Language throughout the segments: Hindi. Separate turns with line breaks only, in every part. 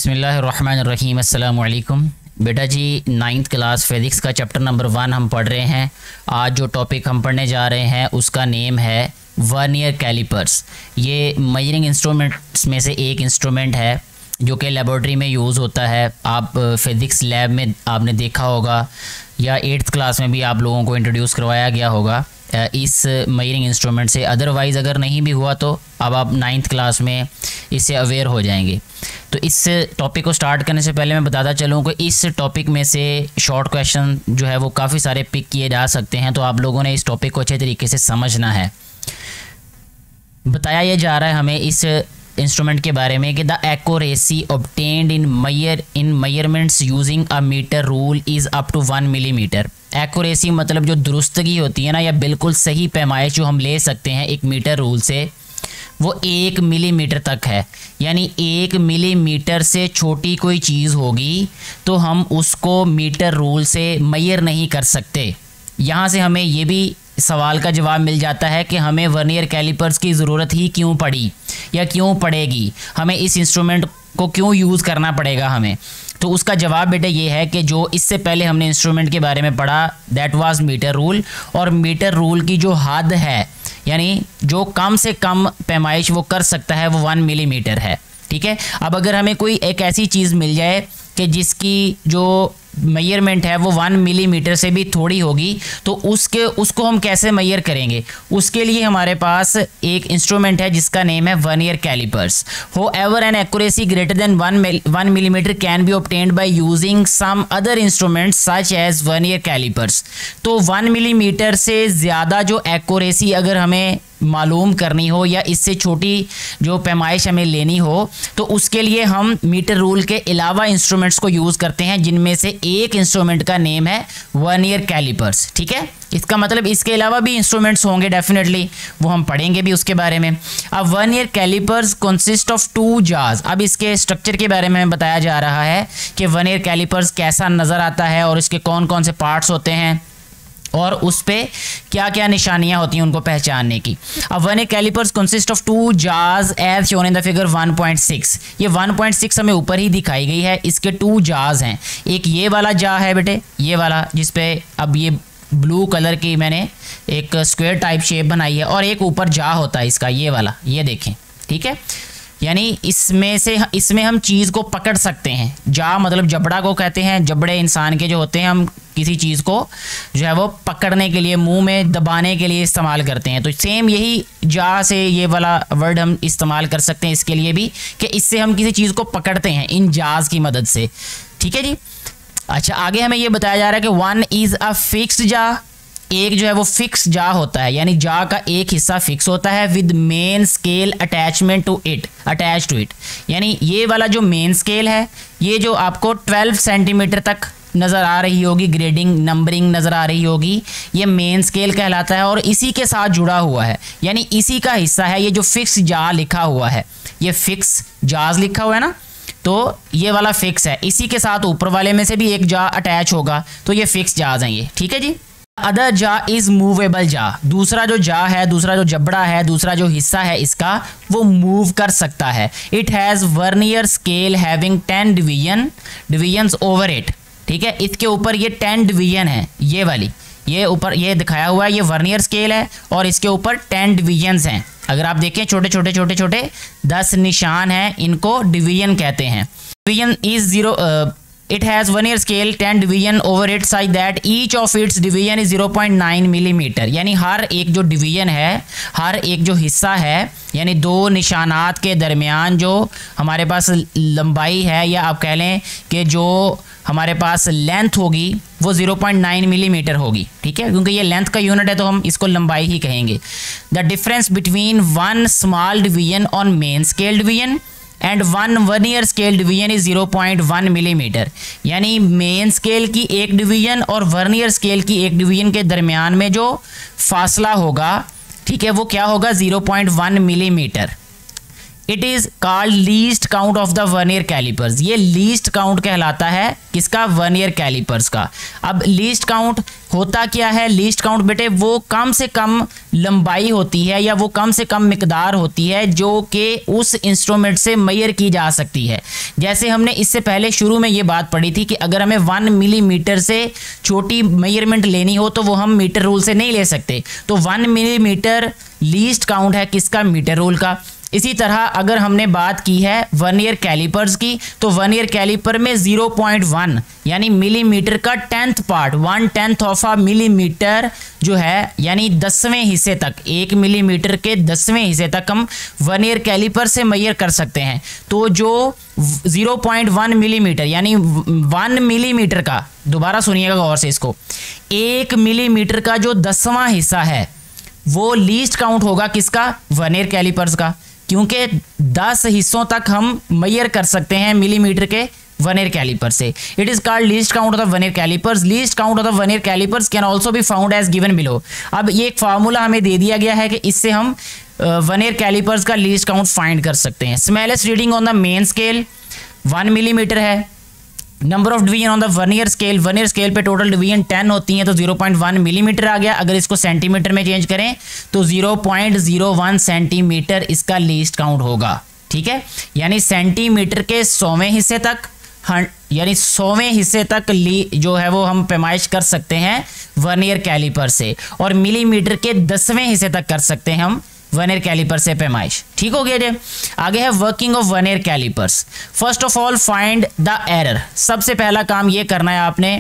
बिस्मिल्लाहिर्रहमानिर्रहीम। अस्सलाम वालेकुम। बेटा जी, 9th क्लास फिज़िक्स का चैप्टर नंबर 1 हम पढ़ रहे हैं। आज जो टॉपिक हम पढ़ने जा रहे हैं उसका नेम है वर्नियर कैलिपर्स। ये मेजरिंग इंस्ट्रूमेंट्स में से एक इंस्ट्रूमेंट है जो कि लेबॉरेटरी में यूज़ होता है। आप फिज़िक्स लैब में आपने देखा होगा या 8th क्लास में भी आप लोगों को इंट्रोड्यूस करवाया गया होगा इस मेजरिंग इंस्ट्रूमेंट से। अदरवाइज़ अगर नहीं भी हुआ तो अब आप 9th क्लास में इससे अवेयर हो जाएंगे। तो इस टॉपिक को स्टार्ट करने से पहले मैं बताता चलूँ कि इस टॉपिक में से शॉर्ट क्वेश्चन जो है वो काफ़ी सारे पिक किए जा सकते हैं, तो आप लोगों ने इस टॉपिक को अच्छे तरीके से समझना है। बताया ये जा रहा है हमें इस इंस्ट्रूमेंट के बारे में कि the accuracy obtained in measurements using a metre rule is up to 1 millimetre. Accuracy मतलब जो दुरुस्तगी होती है ना, या बिल्कुल सही पैमाइश जो हम ले सकते हैं एक मीटर रूल से, वो 1 मिलीमीटर तक है। यानी 1 मिलीमीटर से छोटी कोई चीज़ होगी तो हम उसको मीटर रूल से मेजर नहीं कर सकते। यहाँ से हमें ये भी सवाल का जवाब मिल जाता है कि हमें वर्नियर कैलिपर्स की ज़रूरत ही क्यों पड़ी या क्यों पड़ेगी, हमें इस इंस्ट्रूमेंट को क्यों यूज़ करना पड़ेगा हमें। तो उसका जवाब बेटा ये है कि जो इससे पहले हमने इंस्ट्रूमेंट के बारे में पढ़ा दैट वाज मीटर रूल, और मीटर रूल की जो हद है यानी जो कम से कम पैमाइश वो कर सकता है वो 1 मिलीमीटर है। ठीक है। अब अगर हमें कोई एक ऐसी चीज़ मिल जाए कि जिसकी जो मेजरमेंट है वो 1 मिलीमीटर से भी थोड़ी होगी तो उसको हम कैसे मेजर करेंगे। उसके लिए हमारे पास एक इंस्ट्रूमेंट है जिसका नेम है vernier calipers. However an accuracy greater than 1 millimetre can be obtained by using some other instruments such as vernier calipers. तो 1 मिलीमीटर से ज़्यादा जो एक्यूरेसी अगर हमें मालूम करनी हो या इससे छोटी जो पैमाइश हमें लेनी हो तो उसके लिए हम मीटर रूल के अलावा इंस्ट्रूमेंट्स को यूज़ करते हैं, जिनमें से एक इंस्ट्रूमेंट का नेम है वर्नियर कैलिपर्स। ठीक है। इसका मतलब इसके अलावा भी इंस्ट्रूमेंट्स होंगे डेफिनेटली, वो हम पढ़ेंगे भी उसके बारे में। अब वर्नियर कैलिपर्स कंसिस्ट ऑफ 2 जार्स। अब इसके स्ट्रक्चर के बारे में बताया जा रहा है कि वर्नियर कैलिपर्स कैसा नज़र आता है और इसके कौन कौन से पार्ट्स होते हैं और उस पर क्या क्या निशानियां होती हैं उनको पहचानने की। अब वर्नियर कैलिपर्स कंसिस्ट ऑफ 2 जार्स as shown in the figure 1.6। ये 1.6 हमें ऊपर ही दिखाई गई है। इसके 2 जार्स हैं। एक ये वाला जा है बेटे, ये वाला जिसपे अब ये ब्लू कलर की मैंने एक स्क्वायर टाइप शेप बनाई है, और एक ऊपर जा होता है इसका ये वाला, ये देखें। ठीक है। यानी इसमें हम चीज़ को पकड़ सकते हैं। जा मतलब जबड़ा को कहते हैं, जबड़े इंसान के जो होते हैं हम किसी चीज़ को जो है वो पकड़ने के लिए, मुंह में दबाने के लिए इस्तेमाल करते हैं। तो सेम यही जा से ये वाला वर्ड हम इस्तेमाल कर सकते हैं इसके लिए भी कि इससे हम किसी चीज़ को पकड़ते हैं इन जाज की मदद से। ठीक है जी। अच्छा, आगे हमें ये बताया जा रहा है कि 1 इज़ अ फिक्स्ड जा। एक जो है वो फिक्स जा होता है, यानी जा का एक हिस्सा फिक्स होता है with main scale attach to it. यानी ये वाला जो मेन स्केल है ये जो आपको 12 सेंटीमीटर तक नज़र आ रही होगी, ग्रेडिंग नंबरिंग नज़र आ रही होगी, ये मेन स्केल कहलाता है और इसी के साथ जुड़ा हुआ है। यानी इसी का हिस्सा है ये जो फिक्स जा लिखा हुआ है, ये फिक्स जाज लिखा हुआ है ना, तो ये वाला फिक्स है। इसी के साथ ऊपर वाले में से भी एक जा अटैच होगा, तो ये फिक्स जाज हैं ये। ठीक है जी। अदर जा इज़ मूवेबल जा। दूसरा जो जा है, दूसरा जो जबड़ा है, दूसरा जो हिस्सा है इसका, वो मूव कर सकता है। It has vernier scale having 10 divisions over it. ठीक है। इसके ऊपर ये 10 डिवीजन है, ये वाली, ये ऊपर ये दिखाया हुआ है, ये वर्नियर स्केल है और इसके ऊपर 10 डिवीजन्स हैं। अगर आप देखें छोटे छोटे 10 निशान हैं, इनको डिवीजन कहते हैं। Division is 0 It has vernier scale 10 division over it such that each of its division is 0.9 millimetre. यानी हर एक जो डिवीजन है, हर एक जो हिस्सा है, यानी 2 निशानात के दरमियान जो हमारे पास लंबाई है, या आप कह लें कि जो हमारे पास लेंथ होगी वो 0.9 मिलीमीटर होगी। ठीक है। क्योंकि ये लेंथ का यूनिट है तो हम इसको लंबाई ही कहेंगे। The difference between 1 small division on main scale division and 1 vernier scale division is 0.1 millimetre. यानी मेन स्केल की एक डिवीजन और वर्नियर स्केल की एक डिवीजन के दरमियान में जो फासला होगा, ठीक है, वो क्या होगा 0.1 millimetre. It is called least count of the vernier callipers. ये लीस्ट काउंट कहलाता है किसका? वर्नियर कैलिपर्स का। अब लीस्ट काउंट होता क्या है? लीस्ट काउंट बेटे वो कम से कम लंबाई होती है या वो कम से कम मिकदार होती है जो कि उस इंस्ट्रूमेंट से मेजर की जा सकती है। जैसे हमने इससे पहले शुरू में ये बात पढ़ी थी कि अगर हमें 1 मिलीमीटर से छोटी मेजरमेंट लेनी हो तो वो हम मीटर रूल से नहीं ले सकते। तो 1 मिलीमीटर लीस्ट काउंट है किसका? मीटर रूल का। इसी तरह अगर हमने बात की है वर्नियर कैलिपर्स की, तो वर्नियर कैलिपर में 0.1 यानी मिलीमीटर का 10th part, 1/10 of a millimetre जो है यानी 10वें हिस्से तक, 1 मिलीमीटर के 10वें हिस्से तक हम वर्नियर कैलिपर से मेजर कर सकते हैं। तो जो 0.1 मिलीमीटर यानी 1 मिलीमीटर का, दोबारा सुनिएगा गौर से इसको, 1 मिलीमीटर का जो 10वां हिस्सा है वो लीस्ट काउंट होगा किसका? वर्नियर कैलिपर्स का, क्योंकि 10 हिस्सों तक हम मेजर कर सकते हैं मिलीमीटर के वर्नियर कैलिपर से। It is called least count of the vernier callipers. Least count of the vernier callipers can also be found as given below. अब ये एक फार्मूला हमें दे दिया गया है कि इससे हम वर्नियर कैलिपर्स का लीस्ट काउंट फाइंड कर सकते हैं। Smallest reading on the main scale 1 millimetre है। Number of division on the vernier scale पे टोटल डिवीजन 10 होती हैं, तो 0.1 मिलीमीटर आ गया। अगर इसको सेंटीमीटर में चेंज करें तो 0.01 सेंटीमीटर इसका लीस्ट काउंट होगा। ठीक है, यानी सेंटीमीटर के 100वें हिस्से तक, यानी 100वें हिस्से तक जो है वो हम पैमाइश कर सकते हैं वर्नियर कैलिपर से, और मिलीमीटर के 10वें हिस्से तक कर सकते हैं हम वर्नियर कैलिपर से पैमाइश। ठीक हो गया जी। आगे है working of vernier callipers. First of all find the error. सबसे पहला काम ये करना है आपने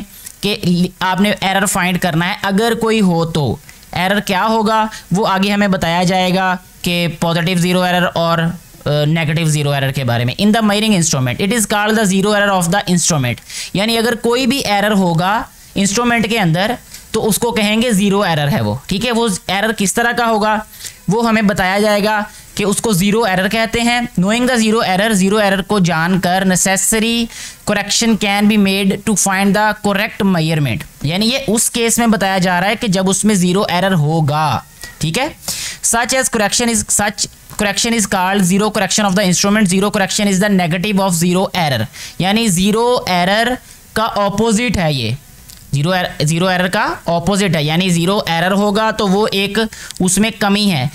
कि आपने एरर फाइंड करना है। अगर कोई हो तो एरर क्या होगा वो आगे हमें बताया जाएगा कि पॉजिटिव जीरो एरर और नेगेटिव जीरो एरर के बारे में। In the measuring instrument it is called the zero error of the instrument. यानी अगर कोई भी एरर होगा इंस्ट्रूमेंट के अंदर तो उसको कहेंगे जीरो एरर है वो। ठीक है, वो एरर किस तरह का होगा वो हमें बताया जाएगा कि उसको जीरो एरर कहते हैं। नोइंग द जीरो एरर को जानकर necessary correction can be made to find the correct measurement. यानी ये उस केस में बताया जा रहा है कि जब उसमें जीरो एरर होगा। ठीक है, such correction is called zero correction of the instrument. Zero correction is the negative of zero error, यानी जीरो एरर का ऑपोजिट है ये। जीरो एरर का ऑपोजिट है, यानी जीरो एरर होगा तो वो एक उसमें कमी है,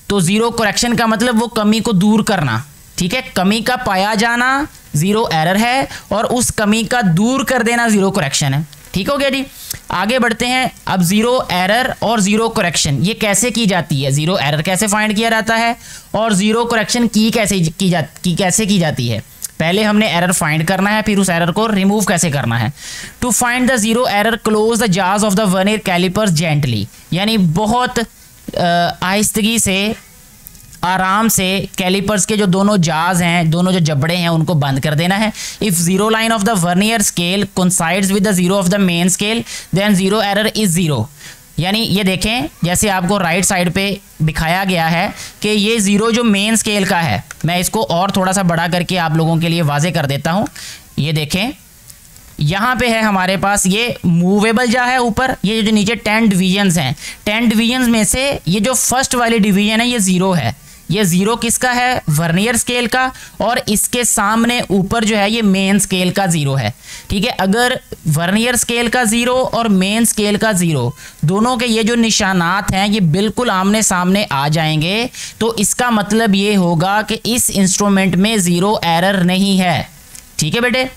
तो जीरो करेक्शन का मतलब वो कमी को दूर करना। ठीक है, कमी का पाया जाना जीरो एरर है और उस कमी का दूर कर देना जीरो करेक्शन है। ठीक हो गया जी। आगे बढ़ते हैं। अब जीरो एरर और जीरो करेक्शन ये कैसे की जाती है, जीरो एरर कैसे फाइंड किया जाता है और जीरो करेक्शन कैसे की जाती है। पहले हमने एरर फाइंड करना है, फिर उस एरर को रिमूव कैसे करना है। To find the zero error close the जार्स of the vernier callipers gently, यानी बहुत आहिस्तगी से, आराम से कैलिपर्स के जो दोनों जार्स हैं, दोनों जो जबड़े हैं उनको बंद कर देना है। If zero line of the vernier scale coincides with the zero of the main scale than zero error is zero. यानी ये देखें जैसे आपको राइट साइड पे दिखाया गया है कि ये जीरो जो मेन स्केल का है, मैं इसको और थोड़ा सा बड़ा करके आप लोगों के लिए वाजे कर देता हूँ। ये देखें यहाँ पे है हमारे पास ये मूवेबल जा है ऊपर, ये जो नीचे 10 डिवीजन्स हैं, 10 डिवीजन्स में से ये जो फर्स्ट वाली डिवीजन है ये जीरो है। ये जीरो किसका है? वर्नियर स्केल का, और इसके सामने ऊपर जो है ये मेन स्केल का जीरो है। ठीक है, अगर वर्नियर स्केल का जीरो और मेन स्केल का जीरो दोनों के ये जो निशानात हैं ये बिल्कुल आमने सामने आ जाएंगे तो इसका मतलब ये होगा कि इस इंस्ट्रूमेंट में जीरो एरर नहीं है। ठीक है बेटे।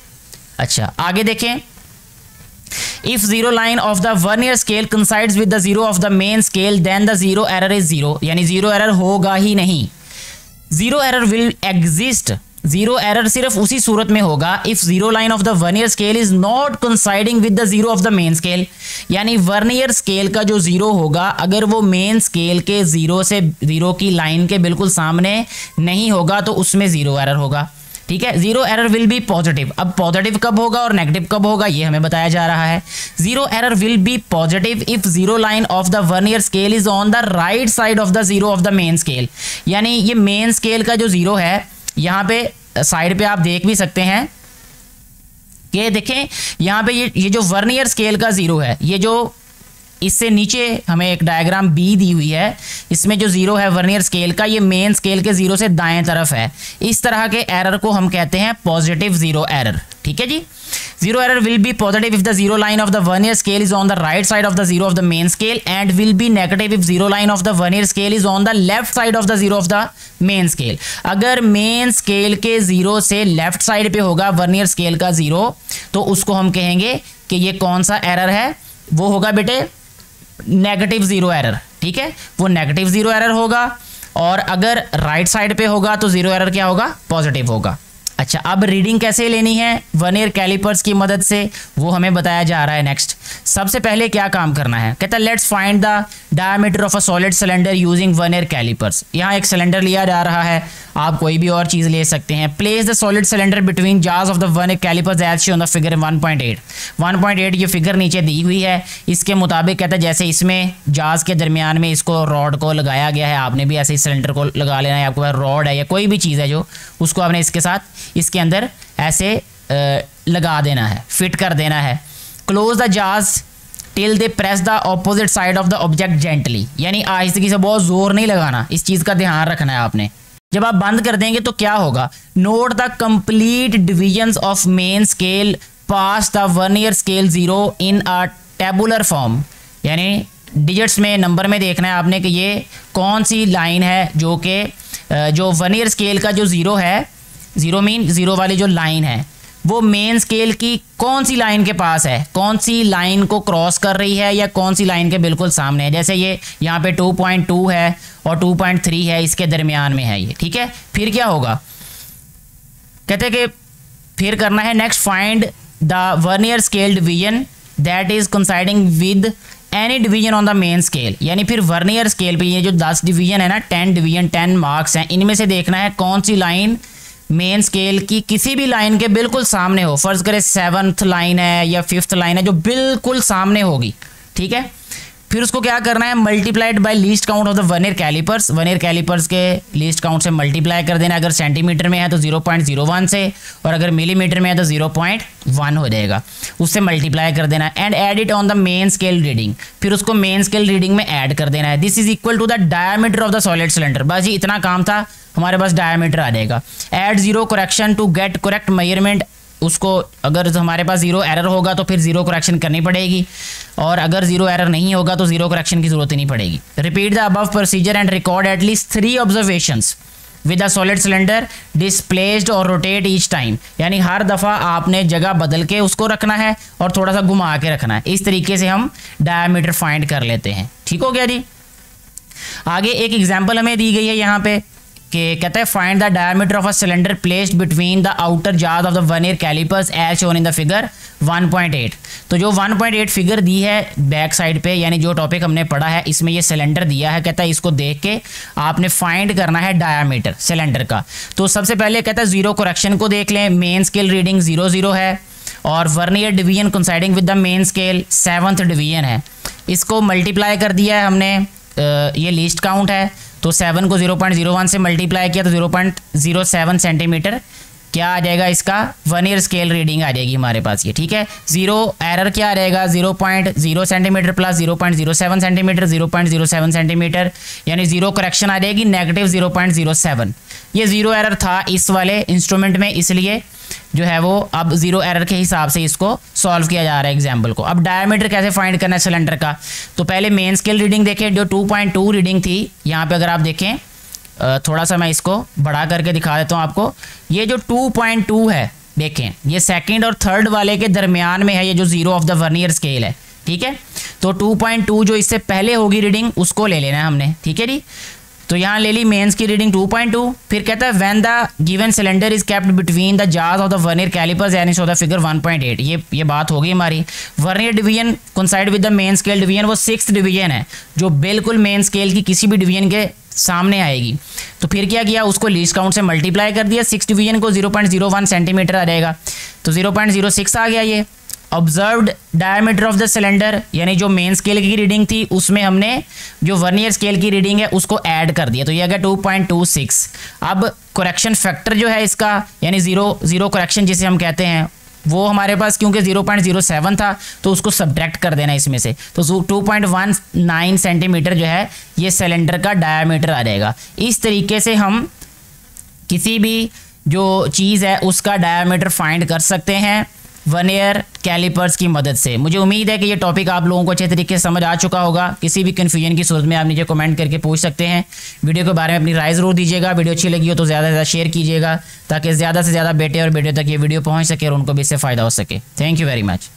अच्छा आगे देखें। If zero line of the vernier scale coincides with the zero of the main scale, then the zero error is zero. यानी जीरो एरर होगा ही नहीं। Zero error will exist. Zero error सिर्फ उसी सूरत में होगा if zero line of the vernier scale is not coinciding with the zero of the main scale. यानी वर्नियर स्केल का जो जीरो होगा अगर वो मेन स्केल के जीरो की लाइन के बिल्कुल सामने नहीं होगा तो उसमें जीरो एरर होगा। ठीक है, zero error will be positive. अब पॉजिटिव कब होगा और नेगेटिव कब होगा ये हमें बताया जा रहा है। Zero error will be positive if zero line of the vernier scale is on the right side of the zero of the main scale. यानी ये मेन स्केल का जो जीरो है यहाँ पे साइड पे आप देख भी सकते हैं कि देखें यहाँ पे ये जो वर्नियर स्केल का जीरो है, ये जो इससे नीचे हमें एक डायग्राम बी दी हुई है, इसमें जो जीरो है वर्नियर स्केल का, ये मेन स्केल के जीरो से दाएं तरफ है। इस तरह के एरर को हम कहते हैं पॉजिटिव जीरो एरर। ठीक है जी, zero error will be positive if the zero line of the vernier scale is on the right side of the zero of the main scale and will be negative if zero line of the vernier scale is on the left side of the zero of the main scale. अगर मेन स्केल के जीरो से लेफ्ट साइड पे होगा वर्नियर स्केल का जीरो, तो उसको हम कहेंगे कि ये कौन सा एरर है, वो होगा बेटे नेगेटिव जीरो एरर। ठीक है, वो नेगेटिव जीरो एरर होगा। और अगर राइट साइड पे होगा तो जीरो एरर क्या होगा, पॉजिटिव होगा। अच्छा, अब रीडिंग कैसे लेनी है वर्नियर कैलिपर्स की मदद से, वो हमें बताया जा रहा है नेक्स्ट। सबसे पहले क्या काम करना है, कहता है let's find the diameter of a solid cylinder using vernier callipers. यहाँ एक सिलेंडर लिया जा रहा है, आप कोई भी और चीज़ ले सकते हैं। Place the solid cylinder between जार्स of the vernier callipers as shown the figure 1.8 ये फिगर नीचे दी हुई है। इसके मुताबिक कहता है जैसे इसमें जार्स के दरमियान में इसको रॉड को लगाया गया है, आपने भी ऐसे ही सिलेंडर को लगा लेना है। आपके पास रॉड है या कोई भी चीज़ है जो, उसको आपने इसके साथ इसके अंदर ऐसे लगा देना है, फिट कर देना है। Close the jars till they press the opposite side of the object gently, यानी आहिस्ते से, बहुत जोर नहीं लगाना, इस चीज़ का ध्यान रखना है आपने। जब आप बंद कर देंगे तो क्या होगा, note the complete divisions of main scale pass the vernier scale zero in a tabular form, यानी डिजिट्स में, नंबर में देखना है आपने कि ये कौन सी लाइन है जो कि जो वर्नियर स्केल का जो जीरो है, जीरो मीन जीरो वाली जो लाइन है, वो मेन स्केल की कौन सी लाइन के पास है, कौन सी लाइन को क्रॉस कर रही है या कौन सी लाइन के बिल्कुल सामने है। जैसे ये यहाँ पे 2.2 है और 2.3 है, इसके दरमियान में है ये। ठीक है, फिर क्या होगा, कहते हैं कि फिर करना है next, find the vernier scale division that is coinciding with any division on the main scale, यानी फिर वर्नियर स्केल पे ये जो 10 डिवीजन है ना, 10 डिवीजन 10 मार्क्स हैं, इनमें से देखना है कौन सी लाइन मेन स्केल की किसी भी लाइन के बिल्कुल सामने हो। फर्ज करें 7th लाइन है या 5th लाइन है जो बिल्कुल सामने होगी। ठीक है, फिर उसको क्या करना है, multiplied by least count of the vernier callipers, vernier callipers के लीस्ट काउंट से मल्टीप्लाई कर देना। अगर सेंटीमीटर में है तो 0.01 से, और अगर मिलीमीटर में है तो 0.1 हो जाएगा, उससे मल्टीप्लाई कर देना। And add it on the main scale reading, फिर उसको मेन स्केल रीडिंग में ऐड कर देना है। This is equal to the diameter of the solid cylinder. बस जी इतना काम था, हमारे पास डायमीटर आ जाएगा। Add zero correction to get correct measurement, उसको अगर हमारे पास जीरो एरर होगा तो फिर जीरो करेक्शन करनी पड़ेगी, और अगर जीरो एरर नहीं होगा तो जीरो करेक्शन की जरूरत ही नहीं पड़ेगी। Repeat the above procedure and record at least 3 observations with the solid cylinder displaced और रोटेट ईच टाइम, यानी हर दफ़ा आपने जगह बदल के उसको रखना है और थोड़ा सा घुमा के रखना है। इस तरीके से हम डायमीटर फाइंड कर लेते हैं। ठीक हो गया जी। आगे एक एग्जाम्पल हमें दी गई है यहाँ पे कि कहता है find the diameter of a cylinder placed between the outer जार्स of the vernier callipers as shown in the figure 1.8। तो जो 1.8 फिगर दी है बैक साइड पे, यानी जो टॉपिक हमने पढ़ा है इसमें ये सिलेंडर दिया है, कहता है इसको देख के आपने फाइंड करना है डायमीटर सिलेंडर का। तो सबसे पहले कहता है जीरो करेक्शन को देख लें, मेन स्केल रीडिंग 0 है और vernier division coinciding with the main scale 7th division है। इसको मल्टीप्लाई कर दिया है हमने, ये लीस्ट काउंट है तो 7 को 0.01 से मल्टीप्लाई किया तो 0.07 सेंटीमीटर क्या आ जाएगा, इसका वर्नियर स्केल रीडिंग आ जाएगी हमारे पास ये। ठीक है, जीरो एरर क्या आ जाएगा, 0.0 सेंटीमीटर प्लस 0.07 सेंटीमीटर, 0.07 सेंटीमीटर, यानी जीरो करेक्शन आ जाएगी नेगेटिव 0.07। ये जीरो एरर था इस वाले इंस्ट्रूमेंट में, इसलिए जो है वो अब जीरो एरर के हिसाब से इसको सॉल्व किया जा रहा है एग्जाम्पल को। अब डायमीटर कैसे फाइंड करना है सिलेंडर का, तो पहले मेन स्केल रीडिंग देखें, जो 2.2 रीडिंग थी यहाँ पे अगर आप देखें, थोड़ा सा मैं इसको बड़ा करके दिखा देता हूँ आपको। ये जो 2.2 है देखें, ये सेकंड और थर्ड वाले के दरमियान में है, ये जो zero of the vernier scale है। ठीक है, तो 2.2 जो इससे पहले होगी रीडिंग उसको ले लेना है हमने। ठीक है जी, तो यहाँ ले ली मेंस की रीडिंग 2.2। फिर कहता है when the given cylinder is kept between the जार्स ऑफ द वर्नियर कैलिपर्स यानी सो द फिगर 1.8। ये बात होगी हमारी। Vernier division coincide with the main scale division, वो 6th डिवीजन है जो बिल्कुल मेन स्केल की किसी भी डिवीजन के सामने आएगी। तो फिर क्या किया, उसको लीस्ट काउंट से मल्टीप्लाई कर दिया, 6 डिवीजन को 0.01 सेंटीमीटर आ जाएगा तो 0.06 आ गया ये। Observed diameter of the cylinder यानी जो मेन स्केल की रीडिंग थी उसमें हमने जो वर्नियर स्केल की रीडिंग है उसको ऐड कर दिया तो ये आ गया 2.26। अब करेक्शन फैक्टर जो है इसका यानी जीरो करेक्शन जिसे हम कहते हैं वो हमारे पास क्योंकि 0.07 था तो उसको सब्ट्रैक्ट कर देना इसमें से, तो 2.19 सेंटीमीटर जो है ये सिलेंडर का डायामीटर आ जाएगा। इस तरीके से हम किसी भी जो चीज़ है उसका डायामीटर फाइंड कर सकते हैं वर्नियर कैलिपर्स की मदद से। मुझे उम्मीद है कि ये टॉपिक आप लोगों को अच्छे तरीके से समझ आ चुका होगा। किसी भी कन्फ्यूजन की सूरत में आप नीचे कमेंट करके पूछ सकते हैं। वीडियो के बारे में अपनी राय ज़रूर दीजिएगा। वीडियो अच्छी लगी हो तो ज़्यादा से ज़्यादा शेयर कीजिएगा ताकि ज़्यादा से ज़्यादा बेटे और बेटे तक ये वीडियो पहुँच सके और उनको भी इससे फ़ायदा हो सके। Thank you very much.